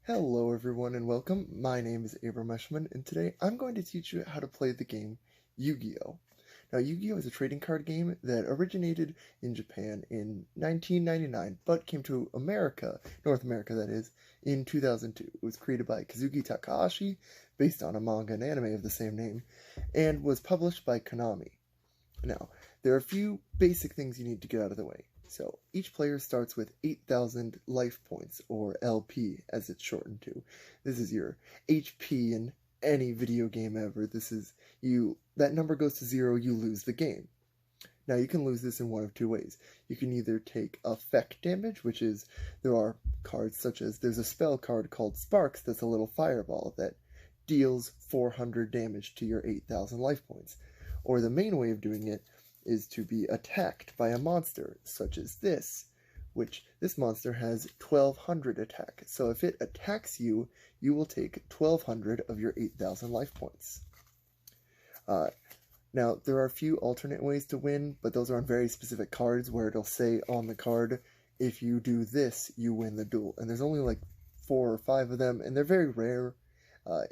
Hello everyone and welcome. My name is Abram Eshman and today I'm going to teach you how to play the game Yu-Gi-Oh! Now Yu-Gi-Oh! Is a trading card game that originated in Japan in 1999 but came to America, North America that is, in 2002. It was created by Kazuki Takahashi based on a manga and anime of the same name and was published by Konami. Now, there are a few basic things you need to get out of the way. So, each player starts with 8,000 life points, or LP as it's shortened to. This is your HP in any video game ever. That number goes to 0, you lose the game. Now, you can lose this in one of two ways. You can either take effect damage, which is, there are cards such as, there's a spell card called Sparks that's a little fireball that deals 400 damage to your 8,000 life points. Or the main way of doing it is to be attacked by a monster, such as this, which this monster has 1200 attack. So if it attacks you, you will take 1200 of your 8,000 life points. Now, there are a few alternate ways to win, but those are on very specific cards where it'll say on the card, if you do this, you win the duel. And there's only like 4 or 5 of them, and they're very rare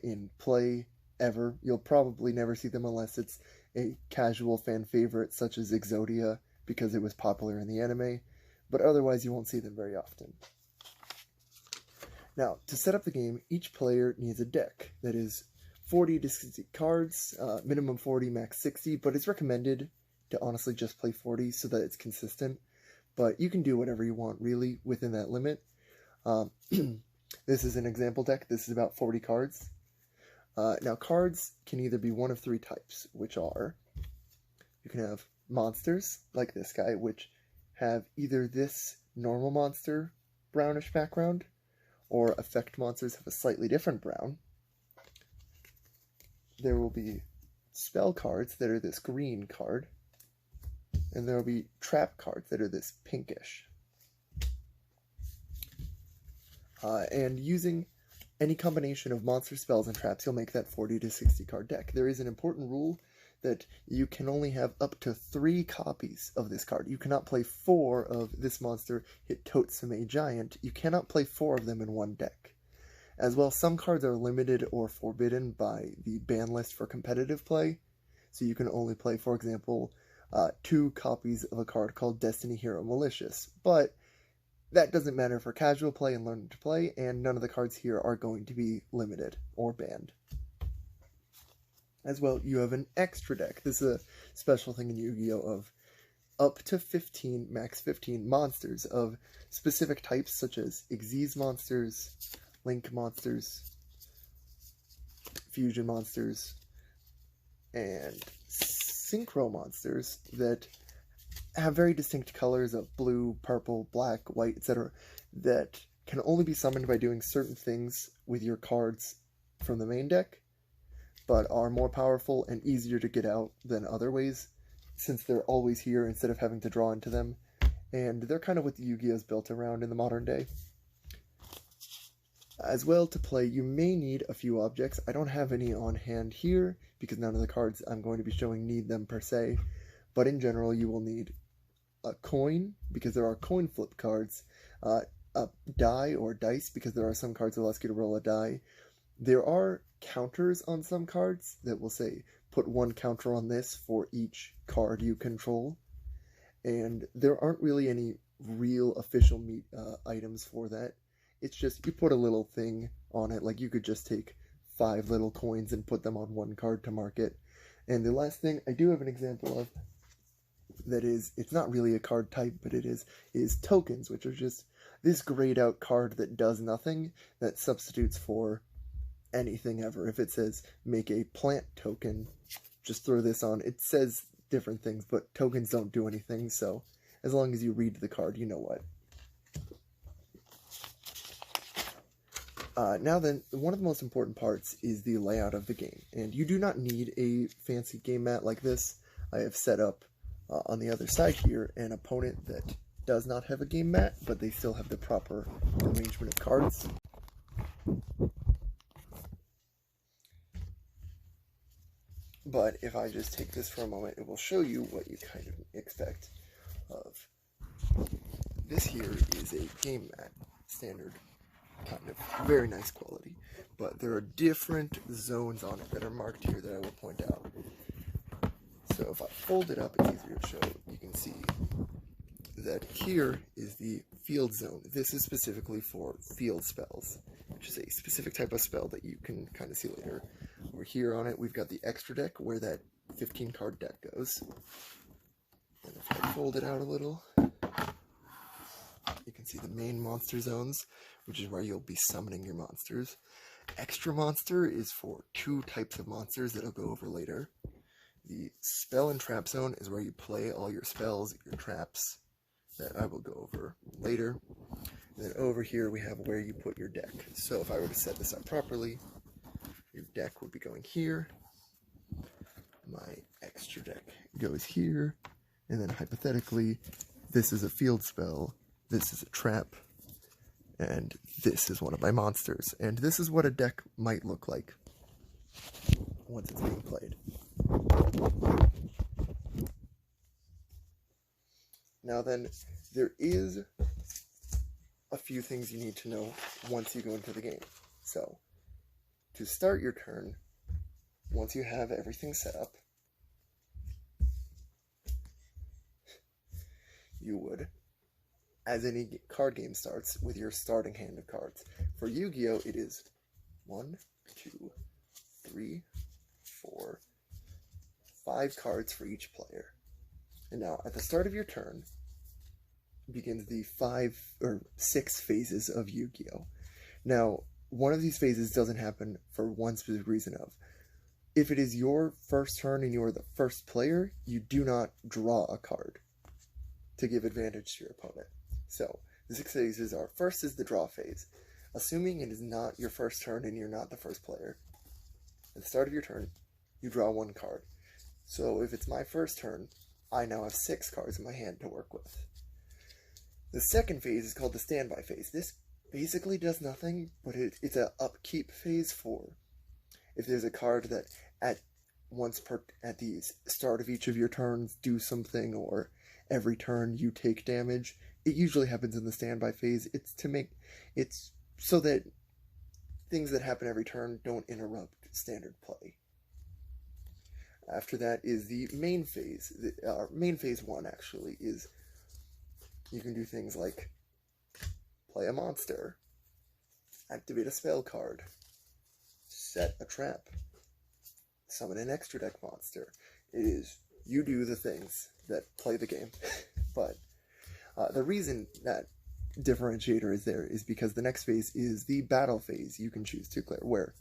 in play ever. You'll probably never see them unless it's a casual fan favorite such as Exodia because it was popular in the anime, but otherwise you won't see them very often. Now, to set up the game, each player needs a deck that is 40 to 60 cards, minimum 40, max 60, but it's recommended to honestly just play 40 so that it's consistent, but you can do whatever you want really within that limit. This is an example deck. This is about 40 cards. Now, cards can either be one of 3 types, which are, you can have monsters, like this guy, which have either this normal monster brownish background, or effect monsters have a slightly different brown. There will be spell cards that are this green card, and there will be trap cards that are this pinkish. And using any combination of monster spells and traps, you'll make that 40 to 60 card deck. There is an important rule that you can only have up to 3 copies of this card. You cannot play 4 of this monster, hit Totsume Giant. You cannot play 4 of them in one deck. As well, some cards are limited or forbidden by the ban list for competitive play. So you can only play, for example, 2 copies of a card called Destiny Hero Malicious. But that doesn't matter for casual play and learning to play, and none of the cards here are going to be limited or banned. As well, you have an extra deck. This is a special thing in Yu-Gi-Oh! Of up to 15, max 15 monsters of specific types such as Xyz monsters, Link monsters, Fusion monsters, and Synchro monsters that have very distinct colors of blue, purple, black, white, etc. that can only be summoned by doing certain things with your cards from the main deck, but are more powerful and easier to get out than other ways, since they're always here instead of having to draw into them, and they're kind of what the Yu-Gi-Oh! Is built around in the modern day. As well, to play, you may need a few objects. I don't have any on hand here, because none of the cards I'm going to be showing need them per se, but in general, you will need a coin, because there are coin flip cards, a die or dice, because there are some cards that will ask you to roll a die. There are counters on some cards that will say, put 1 counter on this for each card you control, and there aren't really any real official items for that. It's just, you put a little thing on it, like you could just take 5 little coins and put them on 1 card to mark it. And the last thing I do have an example of, that is, it's not really a card type, but it is tokens, which are just this grayed out card that does nothing, that substitutes for anything ever. If it says, make a plant token, just throw this on. It says different things, but tokens don't do anything, so as long as you read the card, you know what. Now then, one of the most important parts is the layout of the game, and you do not need a fancy game mat like this. I have set up on the other side here an opponent that does not have a game mat, but they still have the proper arrangement of cards. But if I just take this for a moment, it will show you what you kind of expect of. This here is a game mat, standard kind of very nice quality. But there are different zones on it that are marked here that I will point out. So if I fold it up, it's easier to show. You can see that here is the field zone. This is specifically for field spells, which is a specific type of spell that you can kind of see later. Over here on it, we've got the extra deck where that 15 card deck goes. And if I fold it out a little, you can see the main monster zones, which is where you'll be summoning your monsters. Extra monster is for two types of monsters that I'll go over later. The spell and trap zone is where you play all your spells, your traps, that I will go over later. And then over here we have where you put your deck. So if I were to set this up properly, your deck would be going here. My extra deck goes here. And then hypothetically, this is a field spell, this is a trap, and this is one of my monsters. And this is what a deck might look like once it's being played. Now then, there is a few things you need to know once you go into the game. So, to start your turn, once you have everything set up, you would, as any card game starts, with your starting hand of cards. For Yu-Gi-Oh! It is 1, 2, 3, 4, 5 cards for each player. And now, at the start of your turn, begins the 5 or 6 phases of Yu-Gi-Oh! Now, one of these phases doesn't happen for one specific reason of, if it is your first turn and you are the first player, you do not draw a card to give advantage to your opponent. So, the 6 phases are, first is the draw phase. Assuming it is not your first turn and you're not the first player, at the start of your turn, you draw 1 card. So if it's my first turn, I now have 6 cards in my hand to work with. The second phase is called the standby phase. This basically does nothing, but it's an upkeep phase for if there's a card that at the start of each of your turns do something, or every turn you take damage. It usually happens in the standby phase. It's so that things that happen every turn don't interrupt standard play. After that is the main phase. Main phase 1 actually is, you can do things like play a monster, activate a spell card, set a trap, summon an extra deck monster. It is, you do the things that play the game. But the reason that differentiator is there is because the next phase is the battle phase you can choose to declare, where,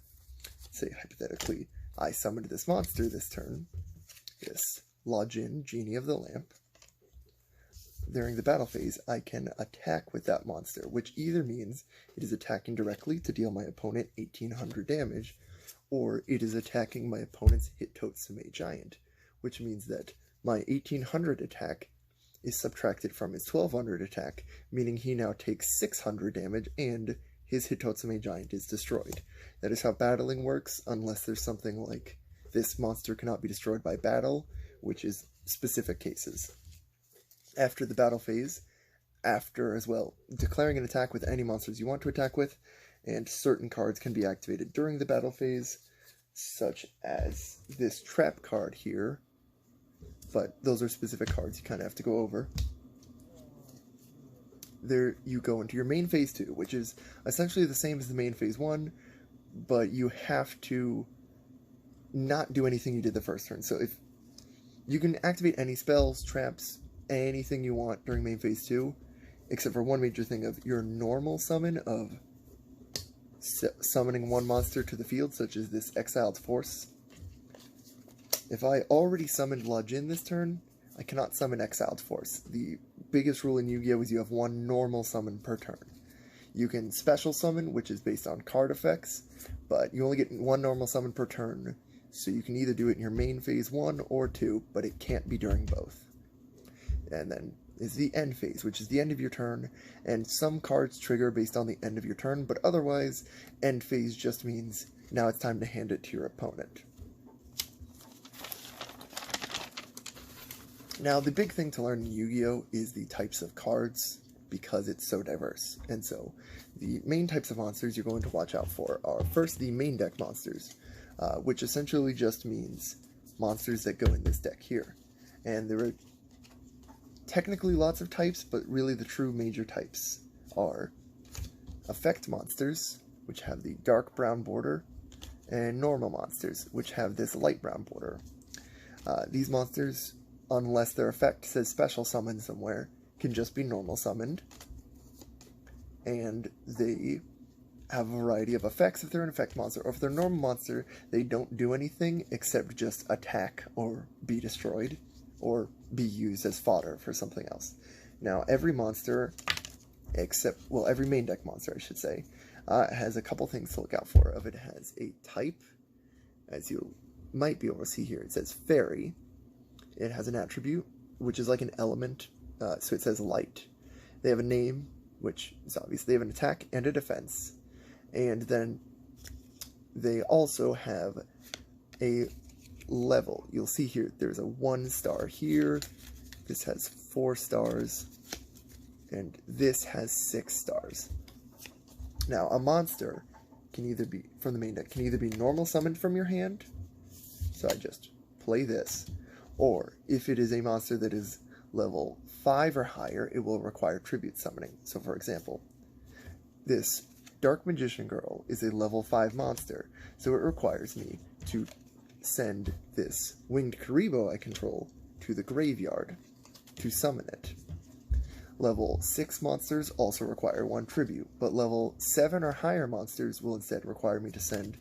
say hypothetically, I summoned this monster this turn, this Lojin, Genie of the Lamp. During the battle phase, I can attack with that monster, which either means it is attacking directly to deal my opponent 1800 damage, or it is attacking my opponent's Hitotsume Giant, which means that my 1800 attack is subtracted from his 1200 attack, meaning he now takes 600 damage and his Hitotsume Giant is destroyed. That is how battling works, unless there's something like this monster cannot be destroyed by battle, which is specific cases. After the battle phase, after as well, declaring an attack with any monsters you want to attack with, and certain cards can be activated during the battle phase, such as this trap card here, but those are specific cards you kind of have to go over. There you go into your main phase 2, which is essentially the same as the main phase 1, but you have to not do anything you did the first turn. So if you can activate any spells, traps, anything you want during main phase 2, except for one major thing of your normal summon of summoning one monster to the field, such as this Exiled Force. If I already summoned Lojin this turn, I cannot summon Exiled Force. The biggest rule in Yu-Gi-Oh! Is you have one normal summon per turn. You can special summon, which is based on card effects, but you only get one normal summon per turn, so you can either do it in your main phase 1 or 2, but it can't be during both. And then is the end phase, which is the end of your turn, and some cards trigger based on the end of your turn, but otherwise, end phase just means now it's time to hand it to your opponent. Now, the big thing to learn in Yu-Gi-Oh! Is the types of cards, because it's so diverse. And so, the main types of monsters you're going to watch out for are first the main deck monsters, which essentially just means monsters that go in this deck here. And there are technically lots of types, but really the true major types are effect monsters, which have the dark brown border, and normal monsters, which have this light brown border. These monsters, unless their effect says special summon somewhere, can just be normal summoned, and they have a variety of effects if they're an effect monster, or if they're a normal monster, they don't do anything except just attack or be destroyed, or be used as fodder for something else. Now, every monster, every main deck monster, I should say, has a couple things to look out for. It has a type, as you might be able to see here. It says fairy. It has an attribute, which is like an element, so it says light. They have a name, which is obvious. They have an attack and a defense. And then they also have a level. You'll see here, there's a 1 star here. This has 4 stars. And this has 6 stars. Now, a monster can either be, from the main deck, can either be normal summoned from your hand. So I just play this. Or, if it is a monster that is level 5 or higher, it will require tribute summoning. So, for example, this Dark Magician Girl is a level 5 monster, so it requires me to send this Winged Karibo I control to the graveyard to summon it. Level 6 monsters also require 1 tribute, but level 7 or higher monsters will instead require me to send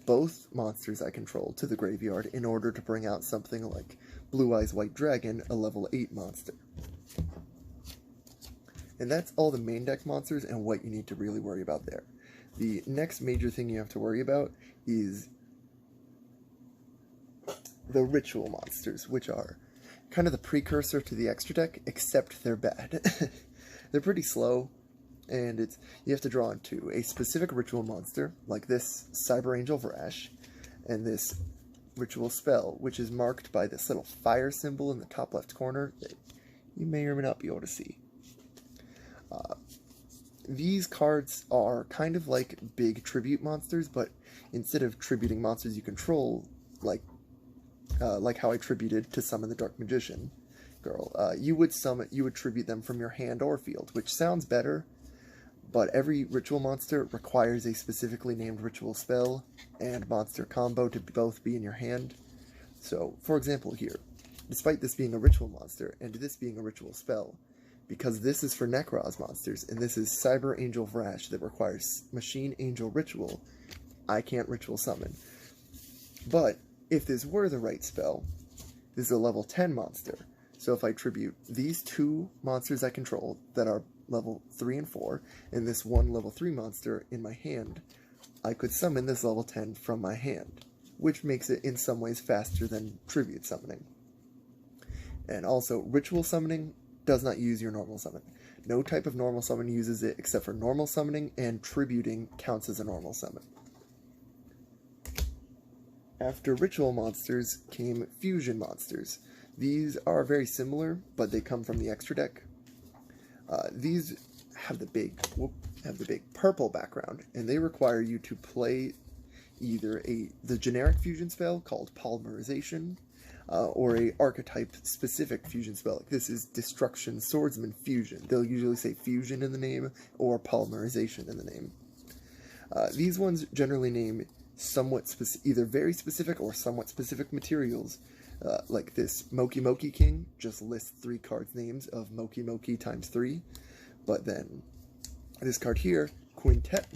both monsters I control to the graveyard in order to bring out something like Blue Eyes White Dragon, a level 8 monster. And that's all the main deck monsters and what you need to really worry about there. The next major thing you have to worry about is the ritual monsters, which are kind of the precursor to the extra deck, except they're bad. They're pretty slow, and you have to draw into a specific ritual monster, like this Cyber Angel Vrash, and this ritual spell, which is marked by this little fire symbol in the top left corner that you may or may not be able to see. These cards are kind of like big tribute monsters, but instead of tributing monsters you control, like how I tributed to summon the Dark Magician Girl, you would tribute them from your hand or field, which sounds better, but every ritual monster requires a specifically named ritual spell and monster combo to both be in your hand. So, for example here, despite this being a ritual monster and this being a ritual spell, because this is for Necroz monsters, and this is Cyber Angel Vrash that requires Machine Angel Ritual, I can't ritual summon. But, if this were the right spell, this is a level 10 monster, so if I tribute these 2 monsters I control that are level 3 and 4, and this 1 level 3 monster in my hand, I could summon this level 10 from my hand, which makes it in some ways faster than tribute summoning. And also, ritual summoning does not use your normal summon. No type of normal summon uses it except for normal summoning, and tributing counts as a normal summon. After ritual monsters came fusion monsters. These are very similar, but they come from the extra deck. These have the big purple background, and they require you to play either the generic fusion spell called Polymerization, or a archetype-specific fusion spell. Like this is Destruction Swordsman Fusion. They'll usually say Fusion in the name, or Polymerization in the name. These ones generally name either very specific or somewhat specific materials. Like this Moki Moki King just lists 3 cards names of Moki Moki times 3. But then this card here, Quintet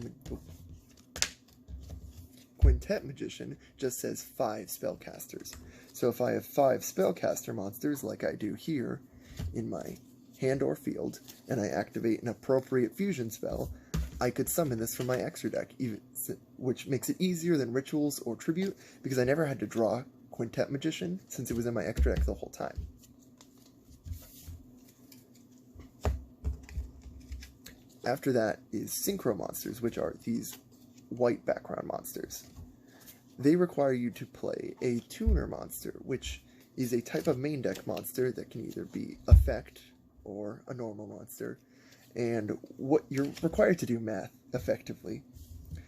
Magician, just says 5 spellcasters. So if I have 5 spellcaster monsters, like I do here, in my hand or field, and I activate an appropriate fusion spell, I could summon this from my extra deck, which makes it easier than rituals or tribute, because I never had to draw Quintet Magician, since it was in my extra deck the whole time. After that is Synchro Monsters, which are these white background monsters. They require you to play a Tuner Monster, which is a type of main deck monster that can either be Effect or a normal monster, and what you're required to do math effectively.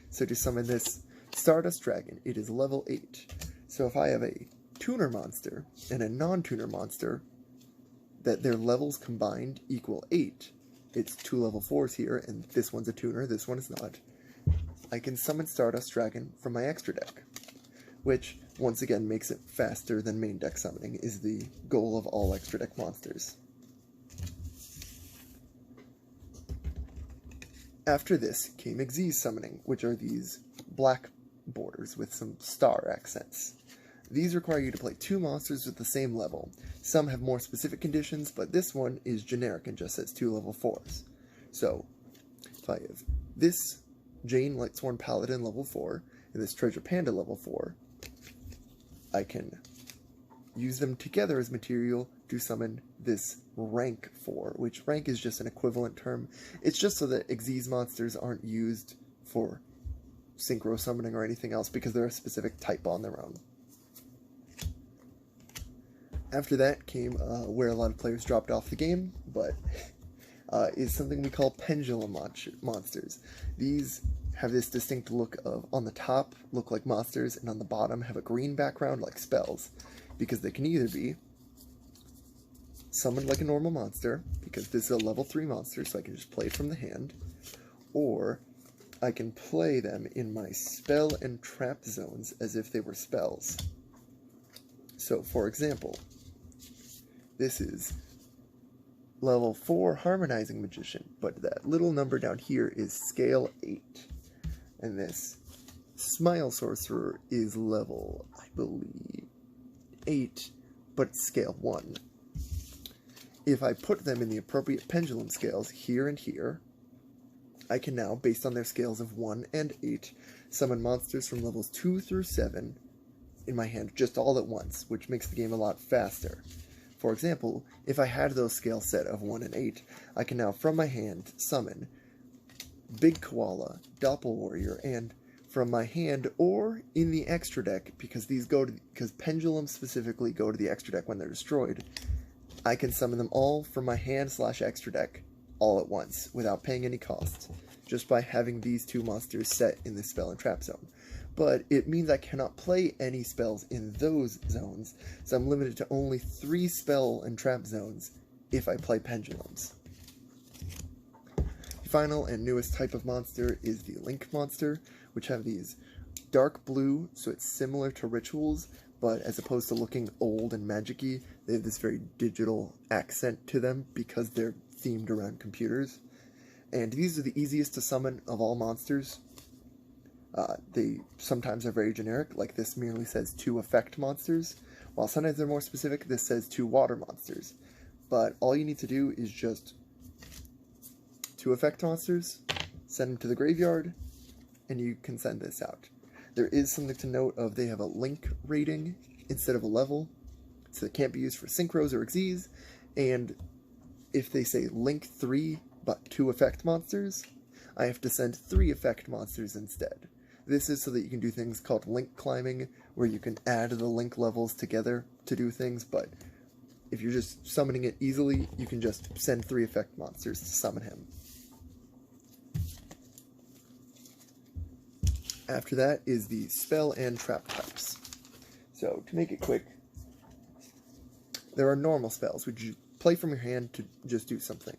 So to summon this Stardust Dragon, it is level 8. So if I have a tuner monster and a non-tuner monster, that their levels combined equal 8, it's 2 level 4s here, and this one's a tuner, this one is not, I can summon Stardust Dragon from my extra deck, which, once again, makes it faster than main deck summoning, is the goal of all extra deck monsters. After this came Yugioh summoning, which are these black borders with some star accents. These require you to play 2 monsters with the same level. Some have more specific conditions, but this one is generic and just says 2 level 4s. So, if I have this Jane Lightsworn Paladin level 4, and this Treasure Panda level 4, I can use them together as material to summon this rank 4, which rank is just an equivalent term. It's just so that Yugioh's monsters aren't used for synchro summoning or anything else, because they're a specific type on their own. After that came where a lot of players dropped off the game, but is something we call pendulum monsters. These have this distinct look of, on the top, look like monsters, and on the bottom have a green background like spells, because they can either be summoned like a normal monster, because this is a level 3 monster, so I can just play it from the hand, or I can play them in my spell and trap zones as if they were spells. So, for example, this is level 4 Harmonizing Magician, but that little number down here is scale 8. And this Smile Sorcerer is level, I believe, 8, but scale 1. If I put them in the appropriate pendulum scales here and here, I can now, based on their scales of 1 and 8, summon monsters from levels 2 through 7 in my hand just all at once, which makes the game a lot faster. For example, if I had those scale set of 1 and 8, I can now from my hand summon Big Koala, Doppel Warrior, and from my hand or in the extra deck, because pendulums specifically go to the extra deck when they're destroyed, I can summon them all from my hand/extra deck all at once without paying any cost, just by having these 2 monsters set in the spell and trap zone. But it means I cannot play any spells in those zones, so I'm limited to only 3 spell and trap zones if I play pendulums. The final and newest type of monster is the Link monster, which have these dark blue, so it's similar to rituals, but as opposed to looking old and magic-y, they have this very digital accent to them because they're themed around computers. And these are the easiest to summon of all monsters. They sometimes are very generic, like this merely says 2 effect monsters, while sometimes they're more specific, this says 2 water monsters. But all you need to do is just 2 effect monsters, send them to the graveyard, and you can send this out. There is something to note of they have a link rating instead of a level, so they can't be used for synchros or Yugiohs, and if they say link 3 but 2 effect monsters, I have to send 3 effect monsters instead. This is so that you can do things called link climbing, where you can add the link levels together to do things, but if you're just summoning it easily, you can just send 3 effect monsters to summon him. After that is the spell and trap types. So, to make it quick, there are normal spells, which you play from your hand to just do something.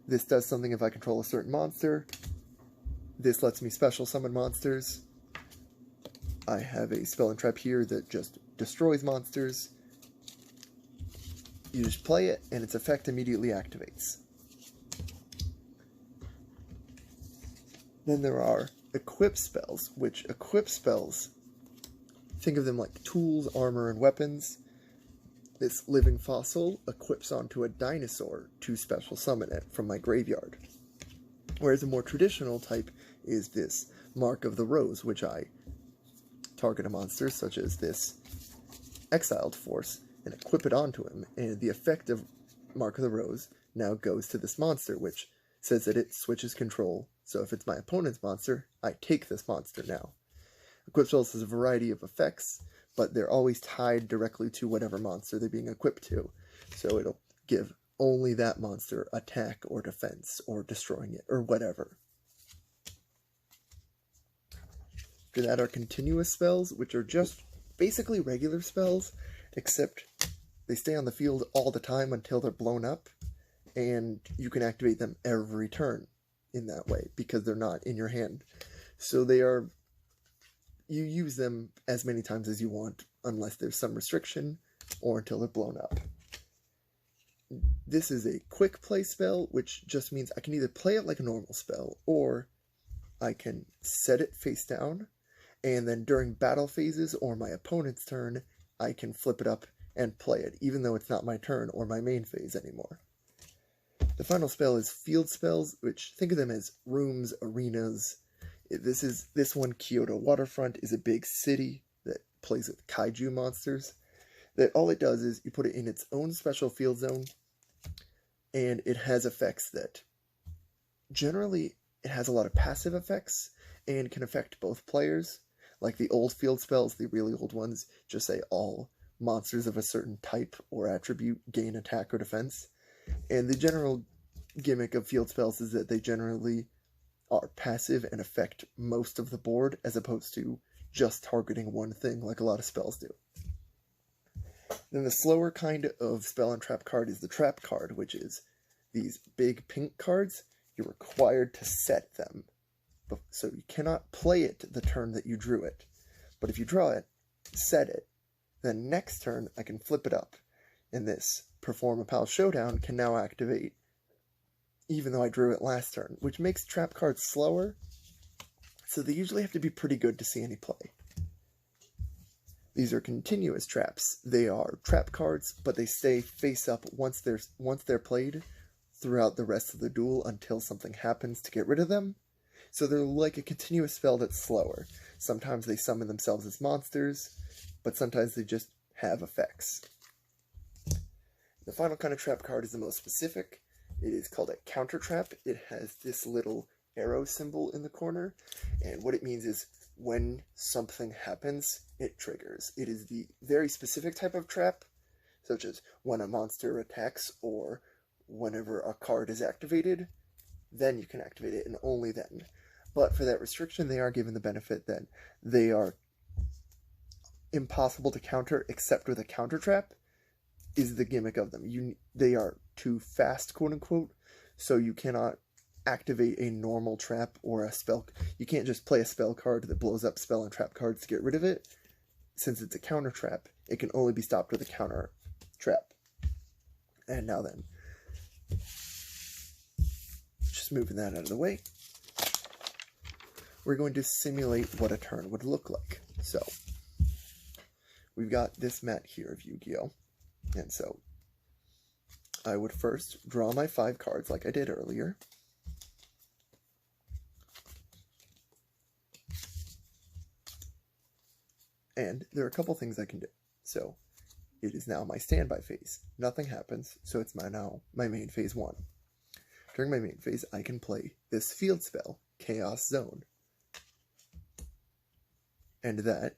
This does something if I control a certain monster. This lets me special summon monsters. I have a spell and trap here that just destroys monsters. You just play it, and its effect immediately activates. Then there are equip spells, which equip spells, think of them like tools, armor, and weapons. This living fossil equips onto a dinosaur to special summon it from my graveyard. Whereas a more traditional type is this Mark of the Rose, which I target a monster such as this Exiled Force and equip it onto him, and the effect of Mark of the Rose now goes to this monster, which says that it switches control, so if it's my opponent's monster, I take this monster now. Equip spells has a variety of effects, but they're always tied directly to whatever monster they're being equipped to, so it'll give only that monster attack or defense or destroying it or whatever. After that are continuous spells, which are just basically regular spells, except they stay on the field all the time until they're blown up, and you can activate them every turn in that way because they're not in your hand. So you use them as many times as you want unless there's some restriction or until they're blown up. This is a quick play spell, which just means I can either play it like a normal spell or I can set it face down, and then during battle phases or my opponent's turn, I can flip it up and play it, even though it's not my turn or my main phase anymore. The final spell is field spells, which think of them as rooms, arenas. This one, Kyoto Waterfront, is a big city that plays with kaiju monsters. That all it does is you put it in its own special field zone, and it has effects that generally it has a lot of passive effects and can affect both players. Like the old field spells, the really old ones, just say all monsters of a certain type or attribute gain attack or defense. And the general gimmick of field spells is that they generally are passive and affect most of the board, as opposed to just targeting one thing like a lot of spells do. Then the slower kind of spell and trap card is the trap card, which is these big pink cards. You're required to set them. So you cannot play it the turn that you drew it. But if you draw it, set it, then next turn I can flip it up. And this Perform a Pal Showdown can now activate, even though I drew it last turn, which makes trap cards slower, so they usually have to be pretty good to see any play. These are continuous traps. They are trap cards, but they stay face up once they're played throughout the rest of the duel until something happens to get rid of them. So they're like a continuous spell that's slower. Sometimes they summon themselves as monsters, but sometimes they just have effects. The final kind of trap card is the most specific. It is called a counter trap. It has this little arrow symbol in the corner, and what it means is when something happens, it triggers. It is the very specific type of trap, such as when a monster attacks or whenever a card is activated, then you can activate it, and only then. But for that restriction, they are given the benefit that they are impossible to counter except with a counter trap, is the gimmick of them. They are too fast, quote-unquote, so you cannot activate a normal trap or a spell. You can't just play a spell card that blows up spell and trap cards to get rid of it. Since it's a counter trap, it can only be stopped with a counter trap. And now then, just moving that out of the way, we're going to simulate what a turn would look like. So, we've got this mat here of Yu-Gi-Oh! And so, I would first draw my 5 cards like I did earlier. And there are a couple things I can do. So, it is now my standby phase. Nothing happens, so it's now my main phase 1. During my main phase, I can play this field spell, Chaos Zone. And that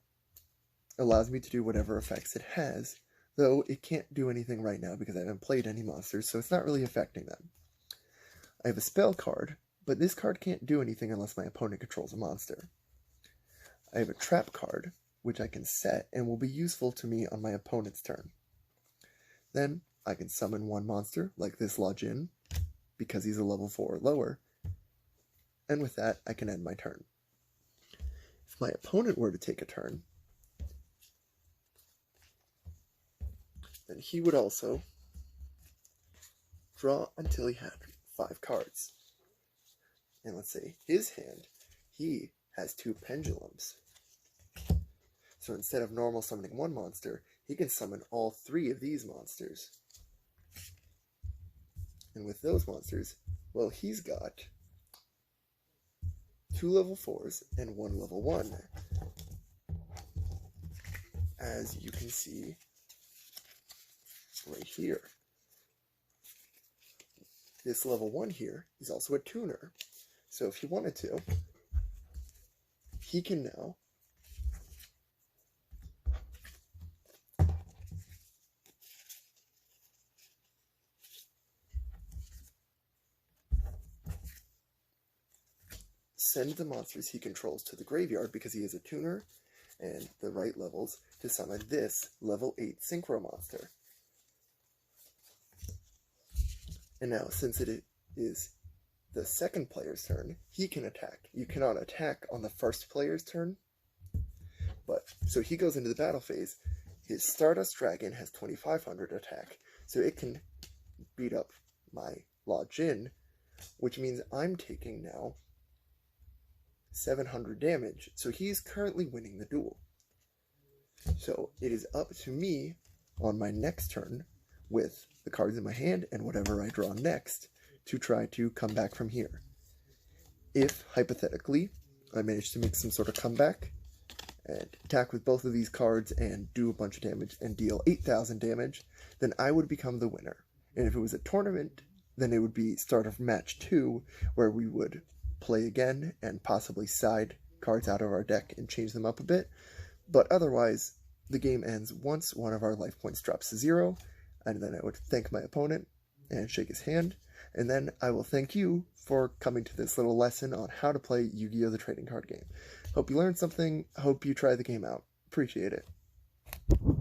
allows me to do whatever effects it has, though it can't do anything right now because I haven't played any monsters, so it's not really affecting them. I have a spell card, but this card can't do anything unless my opponent controls a monster. I have a trap card, which I can set and will be useful to me on my opponent's turn. Then I can summon one monster, like this Lojin, because he's a level 4 or lower, and with that I can end my turn. If my opponent were to take a turn, then he would also draw until he had 5 cards. And let's say his hand, he has 2 pendulums. So instead of normal summoning one monster, he can summon all 3 of these monsters. And with those monsters, well, he's got 2 level 4s and 1 level 1. As you can see right here. This level 1 here is also a tuner. So if he wanted to, he can now send the monsters he controls to the graveyard because he is a tuner and the right levels to summon this level 8 Synchro monster. And now, since it is the second player's turn, he can attack. You cannot attack on the first player's turn, but so he goes into the battle phase. His Stardust Dragon has 2500 attack, so it can beat up my Law Jin, which means I'm taking now 700 damage, so he's currently winning the duel. So it is up to me on my next turn, with the cards in my hand and whatever I draw next, to try to come back from here. If, hypothetically, I manage to make some sort of comeback, and attack with both of these cards and do a bunch of damage and deal 8,000 damage, then I would become the winner. And if it was a tournament, then it would be start of match 2, where we would play again and possibly side cards out of our deck and change them up a bit. But otherwise, the game ends once one of our life points drops to 0, and then I would thank my opponent and shake his hand, and then I will thank you for coming to this little lesson on how to play Yu-Gi-Oh! The trading card game. Hope you learned something. Hope you try the game out. Appreciate it.